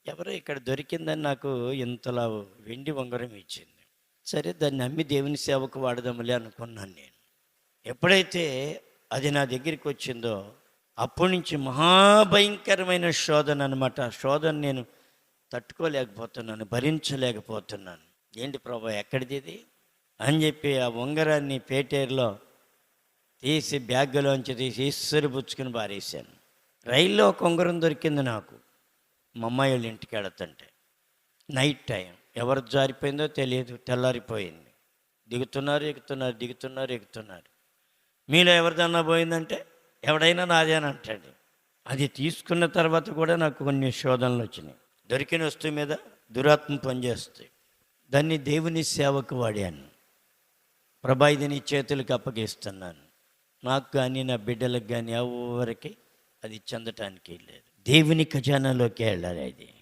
ఎవరో ఇక్కడ దొరికిందని నాకు ఇంతలా వెండి ఉంగరం ఇచ్చింది. సరే దాన్ని అమ్మి దేవుని సేవకు వాడదాంలే అనుకున్నాను నేను. ఎప్పుడైతే అది నా దగ్గరికి వచ్చిందో అప్పటి నుంచి మహాభయంకరమైన శోధన అనమాట. ఆ శోధన నేను తట్టుకోలేకపోతున్నాను, భరించలేకపోతున్నాను. ఏంటి ప్రభా ఎక్కడిది ఇది అని చెప్పి ఆ ఉంగరాన్ని పేటేరులో తీసి బ్యాగ్లోంచి తీసి ఇసురు పుచ్చుకుని బారేశాను. రైల్లో ఒక ఉంగరం దొరికింది నాకు, మా అమ్మాయి వాళ్ళ ఇంటికి వెళుతుంటే. నైట్ టైం ఎవరు జారిపోయిందో తెలియదు, తెల్లారిపోయింది. దిగుతున్నారు ఎక్కుతున్నారు, దిగుతున్నారు ఎక్కుతున్నారు. మీలో ఎవరిదన్నా పోయిందంటే ఎవడైనా నాదే అని అంటాడు. అది తీసుకున్న తర్వాత కూడా నాకు కొన్ని శోధనలు వచ్చినాయి. దొరికిన వస్తువు మీద దురాత్మ పనిచేస్తాయి. దాన్ని దేవుని సేవకు వాడాను. ప్రభా ఇది నీ చేతులకు అప్పగిస్తున్నాను. నాకు కానీ నా బిడ్డలకు కానీ ఎవరికి అది చెందటానికి లేదు. దేవుని ఖజానాలోకి వెళ్ళాలి అది.